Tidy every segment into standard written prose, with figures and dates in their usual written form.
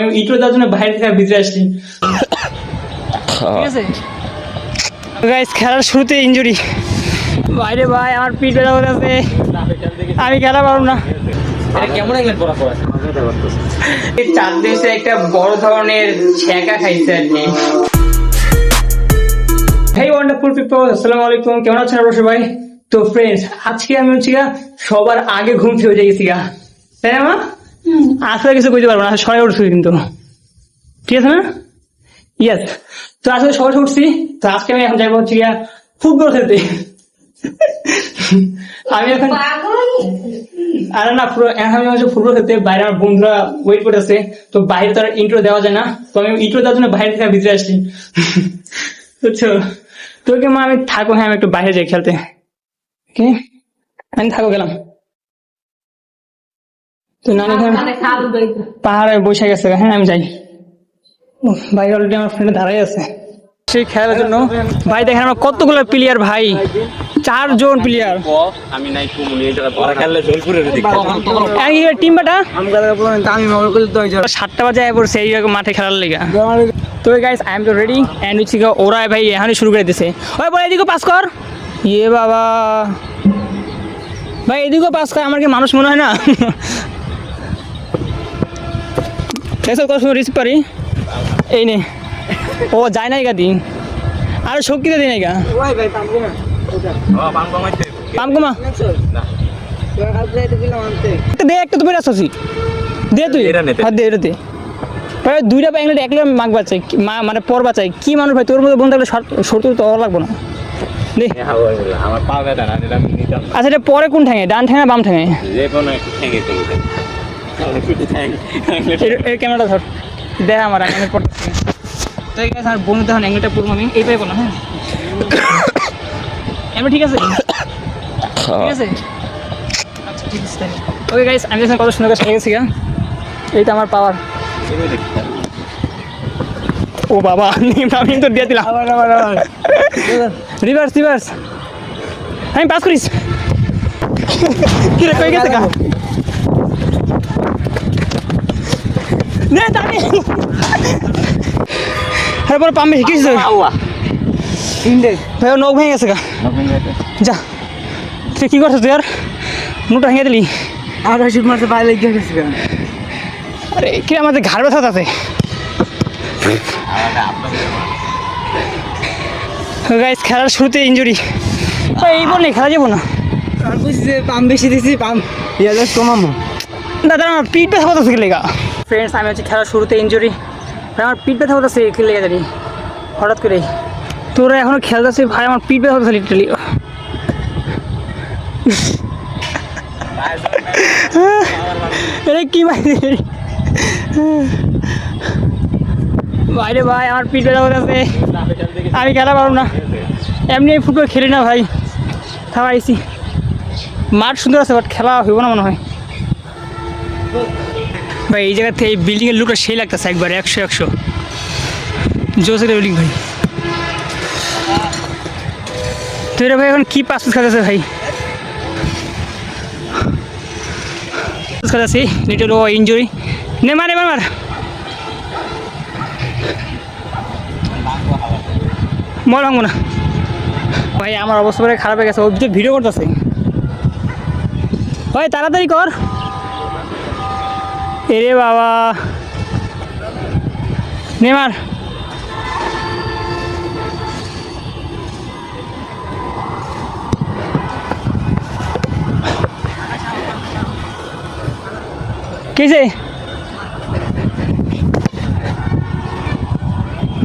আমি ইটো দেওয়ার জন্য বাইরে থেকে ভিতরে আসছি। ঠিক আছে গাইস, খেলার শুরুতে ইনজুরি। বাইরে ভাই আমার পিঠ ব্যথা করতেছে, আমি খেলা পারব না। কেমন চার দেশে একটা বড় ধরনের ছ্যাঁকা খাইছে আর কি। হেই ওয়ান্ডারফুল পিপল, আসসালামু আলাইকুম, কেমন আছেন আপনারা সবাই? তো ফ্রেন্ডস, আজকে আমি হচ্ছে সবার আগে ঘুম থেকে উঠে গেছি, তাই না? আসলে কিছু বুঝতে পারবো না, সবাই উঠছি কিন্তু, ঠিক আছে না? ইয়েস। তো আসলে সবাই উঠছি। তো আজকে আমি এখন যাইবো হচ্ছে ফুটবল খেলতে। আমি এখন আরে না, এখন আমি হচ্ছে ফুটবল খেলতে বাইরে, আমার বন্ধুরা ওয়েট করতেছে। তো বাইরে তো আর ইন্ট্রো দেওয়া যায় না, তো আমি ইন্ট্রো দেওয়ার জন্য বাইরে থেকে ভিতরে আসছি। বুঝছো? তোকে মা আমি থাকবো, হ্যাঁ আমি একটু বাইরে যাই খেলতে। আমি থাকো, গেলাম। তো নানি পাহাড়ে বসে গেছে, হ্যাঁ আমি যাই। বাইরে অলরেডি আমার ফ্রেন্ড দাঁড়াই আছে সেই খেলার জন্য। ভাই দেখেন আমরা কতগুলো প্লেয়ার, ভাই 4 জন প্লেয়ার। আমি নাই কুমুনি এই জায়গা বড় খেললে জলপুরে টিম বাটা 7টা বাজে আয় পড়ছে এই মাঠে খেলার লেগা। তো গাইস আই এম তো রেডি এন্ড হচ্ছে ওরা ভাই এখনই শুরু করে দিছে। ওই বলে এদিকে পাস কর, ইয়ে বাবা ভাই এদিকেও পাস কর, আমার কি মানুষ মনে হয় না? রিসিভ পারি এই নে, ও যায় নাই গা দিন, আরে শক্তিতে দিই নাই গা পামকুমা দে, একটা তো বেড়ে আসছি দে তুই, হ্যাঁ দে দে। ভাই 2টা ব্যাংক একলা মাগ বাঁচাই, মানে পর বাঁচাই কি মানুষ ভাই, তোর মধ্যে বন্ধু থাকলে সত্তর তো লাগবো না। দে আমার পা ব্যথা না, এটা আমি নিতাম। আচ্ছা এটা পরে কোন ঠ্যাঙে, ডান ঠ্যাঙে বাম ঠ্যাঙে? যে কোনো একটু ঠেঙে চলবে। এই ক্যামেরাটা ধর, দেখ আমার আমি পড়তেছি। তো এই গাইস আমার বন্ধু দেখুন অ্যাঙ্গেলটা পুরো আমি এইভাবে বলো, হ্যাঁ এমনি ঠিক আছে, ঠিক আছে আচ্ছা ঠিক আছে। ওকে গাইস আমি দেখুন কত সুন্দর করে শিখে গেছি। এইটা আমার পাওয়ার। ও বাবা আমি তো দিয়ে দিলাম, রিভার্স রিভার্স, আমি পাস করিস। কি রে কই গেছে গা? নে দাঁড়ি আরে পরে পাম্পে শিখিস ভাই, নখ ভেঙে গেছে গা। যা তুই কি করছিস তুই? আর নোটা ভেঙে দিলি আর ওষুধ মারতে পায়ে লেগে গেছে কেন? আরে কি আমাদের ঘাড় ব্যথা আছে। গাইস খেলার শুরুতে ইনজুরি, এই বল নেই খেলা যাবো না। আর বুঝছি যে পাম বেশি দিছি, পাম ইয়াদের কমামো। দাদা আমার পিঠ ব্যথা হতেছে লেগা। ফ্রেন্ডস আমি হচ্ছে খেলার শুরুতে ইনজুরি, আমার পিঠ ব্যথা হতেছে কি লেগে জানি হঠাৎ করে। তোরা এখনো খেলতেছিস ভাই, আমার পিঠ ব্যথা হতেছে লিটারালি। কি ভাই বাইরে ভাই আমার পিঠ ব্যথা হতেছে, আমি খেলা পারব না। এমনি ফুটবল খেলি না ভাই, থামাইছি। মাঠ সুন্দর আছে বাট খেলা হইব না মনে হয় ভাই। এই জায়গাতে এই বিল্ডিংয়ের লুকটা সেই লাগতেছে একবার 100 জোসের বিল্ডিং ভাই। তো এটা ভাই এখন কি পাস খেতেছে ভাই, খেতেছি লিটল ও ইঞ্জুরি নে মারে মার মল ভাঙবো না ভাই, আমার অবস্থা পরে খারাপ হয়ে গেছে। ও ভিডিও করতেছে ভাই, তাড়াতাড়ি কর। এরে বাবা নেমার কিসে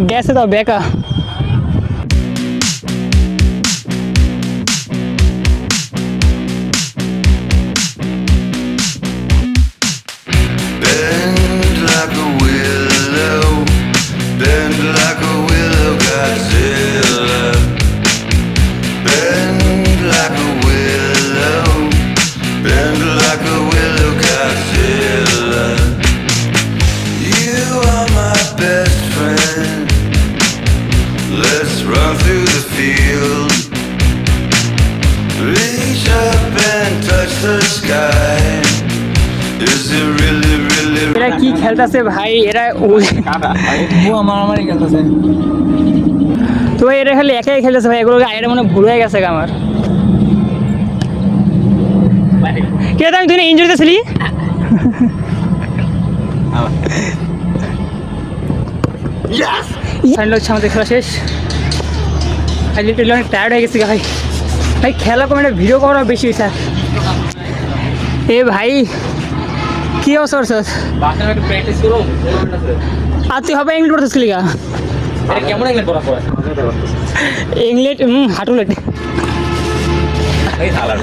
গেছে তো বেকা। খেলতেছে ভাই এরা আমার খেলতেছে। তো ভাই এরা খালি একাই খেলতেছে ভাই, এগুলো এটা মনে হয় ভুল হয়ে গেছে আমার। কে আমি তুই ইনজুরি দিয়েছিলি? ফাইনাল হচ্ছে আমাদের খেলা শেষ। ভাই লিটারলি অনেক টায়ার্ড হয়ে গেছি ভাই। ভাই খেলা কমে ভিডিও করা বেশি হয়েছে। এ ভাই কি অবস্থা করছিস? বাসায় একটু প্র্যাকটিস করো। আর তুই হবে ইংলিশ পড়তেছিস লিগা? এটা কেমন ইংলিশ পড়া পড়া? ইংলিশ হাঁটুলেট এই হালার।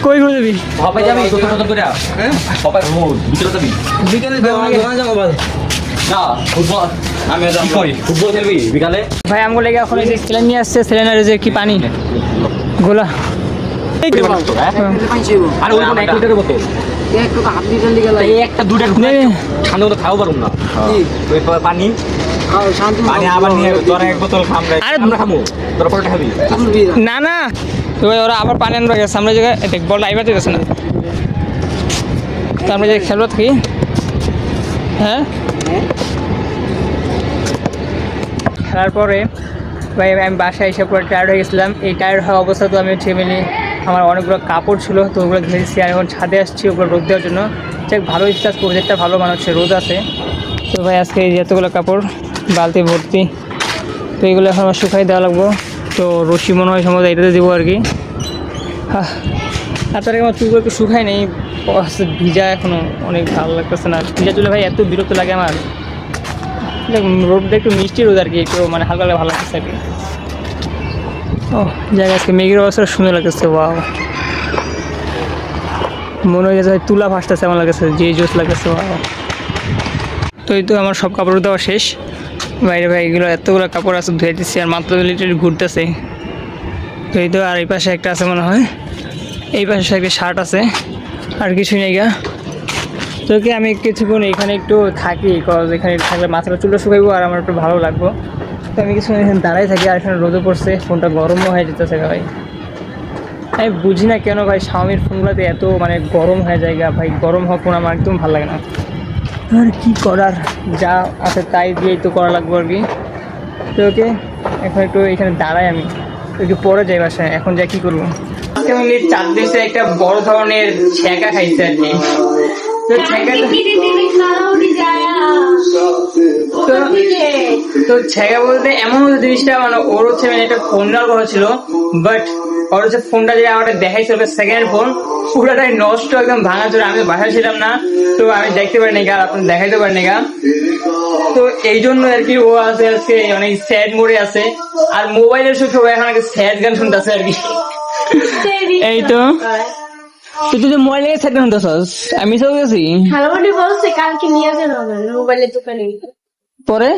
কই ঘুরে যাবি? সবাই যাবি কত করে? হ্যাঁ সবাই ভিতরে যাবি। বিকেলে দোকানে যাবো বাদ। না ফুটবল আমি যাব কই ফুটবল খেলবি বিকালে? ভাই আমগো লেগে এখন এই যে স্যালাইন নিয়ে আসছে, স্যালাইনের যে কি পানি গোলা। আর ওই 1 লিটারের বোতল একটু হাত দিয়ে চলে গেল। এই একটা দুইটা ঠান্ডা মতো খাও পারুম না। ওই পানি শান্তি পানি আবার নিয়ে তোরা এক বোতল খাম রে। আরে আমরা খামু তোরা পরে খাবি। না না তো ভাই ওরা আবার পানি আনবে গেছে, আমরা জায়গায় দেখ বল আইবার দিতেছে না, তো আমরা যে খেলবো কি হ্যাঁ খেলার পরে ভাই আমি বাসায় এসে পুরো টায়ার্ড হয়ে গেছিলাম। এই টায়ার্ড হওয়া অবস্থা তো আমি ফ্যামিলি আমার অনেকগুলো কাপড় ছিল, তো ওগুলো ঘেরেছি আর এখন ছাদে আসছি ওগুলো রোদ দেওয়ার জন্য। ঠিক ভালো ইচ্ছা প্রজেক্টটা ভালো মনে হচ্ছে, রোদ আছে। তো ভাই আজকে এই এতগুলো কাপড় বালতি ভর্তি, তো এগুলো এখন আমার শুকাই দেওয়া লাগবো। তো রশি মনে হয় সম্ভবত এটাতে দেবো আর কি। আর তার আমার চুলগুলো একটু শুকায় নেই, ভিজা এখনও অনেক ভালো লাগতেছে না। ভিজা চুলে ভাই এত বিরক্ত লাগে আমার। রোদটা একটু মিষ্টি রোদ আর কি, একটু মানে হালকা হালকা ভালো লাগতেছে আর কি। ও জায়গা আজকে মেঘের অবস্থা সুন্দর লাগতেছে, ওয়াও মনে হয়ে গেছে তুলা ভাসতেছে আমার লাগতেছে, যে জোস লাগতেছে ওয়াও। তো এই তো আমার সব কাপড় দেওয়া শেষ বাইরে ভাই, এগুলো এতগুলো কাপড় আছে ধুয়ে দিচ্ছি আর মাত্র লিটার ঘুরতেছে। তো এই তো আর এই পাশে একটা আছে মনে হয়, এই পাশে একটা শার্ট আছে আর কিছুই নেই গা। তো কি আমি কিছুক্ষণ এখানে একটু থাকি, কজ এখানে থাকলে মাথাটা চুলটা শুকাইবো আর আমার একটু ভালো লাগবো। তো আমি কিছুক্ষণ এখানে দাঁড়াই থাকি আর এখানে রোদে পড়ছে, ফোনটা গরমও হয়ে যেতেছে ভাই। আমি বুঝি না কেন ভাই শাওমির ফোনগুলোতে এত মানে গরম হয়ে যায় ভাই, গরম হওয়া ফোন আমার একদম ভালো লাগে না। আর কি করার, যা আছে তাই দিয়েই তো করা লাগবে আর কি। তো ওকে এখন একটু এখানে দাঁড়াই, আমি একটু পরে যাই বাসায়, এখন যা কি করবো। আমি 4 দিনে একটা বড় ধরনের ছ্যাঁকা খাইছে আর কি। তো ছ্যাঁকা বলতে এমন হচ্ছে জিনিসটা, মানে ওর হচ্ছে মানে একটা ফোন নেওয়ার কথা ছিল, বাট ওর হচ্ছে ফোনটা যে আমাকে দেখাইছিল সেকেন্ড ফোন, পুরোটাই নষ্ট একদম ভাঙা চোরা। আমি বাসায় ছিলাম না, তো আমি দেখতে পারিনি গা, আপনি দেখাইতে পারিনি গা। তো এই জন্য আর কি ও আছে আজকে অনেক স্যাড মোডে আছে, আর মোবাইলের সব এখন আগে স্যাড গান শুনতেছে আর কি। এই তো তুই তো মোবাইলে স্যাড গান শুনতেছস, আমি সব গেছি খালামণি বলছে কালকে নিয়ে যাবে মোবাইলের দোকানে, পরে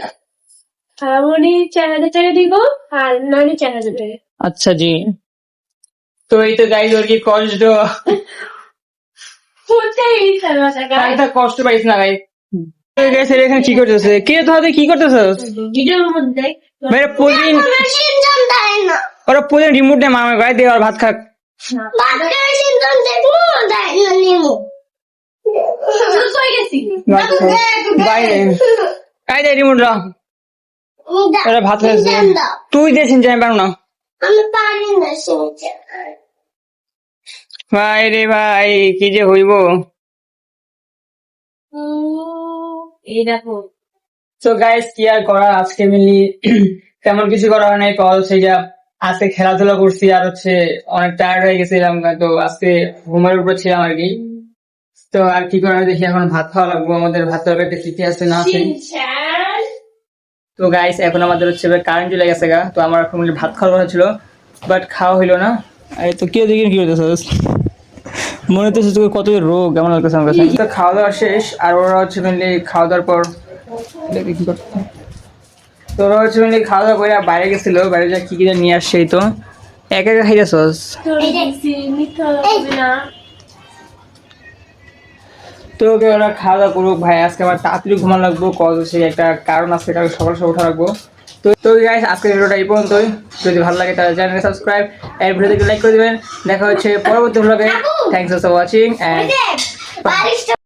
খালামণি 4,000 দিব আর নানি 4,000। আচ্ছা জি। তো এই তো গাইজ ওর কি কষ্ট, কষ্ট পাইস না ভাই। এখানে কি করতেছে, কে তোদের কি করতেছস? ভিডিওর মধ্যে মেরে প্রতিদিন ওরা প্রতিদিন রিমোট নেয় মামার গায়ে দিয়ে আর ভাত খাক। বাইরে গায়ে দেয় রিমোট রা, ওরা ভাত খাচ্ছে। তুই দিয়েছিস যে আমি পারো না ভাই রে ভাই, কি যে হইব। এই দেখো তো গাইস কি আর করা, আজকে মিলি তেমন কিছু করা হয় নাই, কল সেই যা আজকে খেলাধুলা করছি আর হচ্ছে অনেক টায়ার্ড হয়ে গেছিলাম, তো আজকে ঘুমের উপর ছিলাম আর কি। তো আর কি করা, দেখি এখন ভাত খাওয়া লাগবো, আমাদের ভাত তরকারিতে কি আছে না আছে। তো গাইস এখন আমাদের হচ্ছে কারেন্ট চলে গেছে গা, তো আমার এখন ভাত খাওয়ার কথা ছিল বাট খাওয়া হইলো না। আর তো কে দেখি কি করতেছিস, মনে হচ্ছে তোকে কত রোগ এমন লাগতেছে আমার কাছে। তো খাওয়া দাওয়া শেষ আর ওরা হচ্ছে মেনলি খাওয়া দাওয়ার পর দেখি কি করতে, তো ওরা হচ্ছে মেনলি খাওয়া দাওয়া করে বাইরে গেছিল, বাইরে যা কি কি নিয়ে আসছে, তো একা একা খাইতেছস। তো ওকে ওরা খাওয়া দাওয়া করুক ভাই, আজকে আমার তাড়াতাড়ি ঘুমান লাগবো, কজ হচ্ছে একটা কারণ আছে, কারণ সকাল সকাল উঠা রাখবো। তো গাইস আজকের ভিডিওটা এই পর্যন্তই, যদি ভালো লাগে তাহলে চ্যানেলকে সাবস্ক্রাইব আর ভিডিওতে লাইক করে দিবেন। দেখা হচ্ছে পরবর্তী ভ্লগে। Thanks for watching and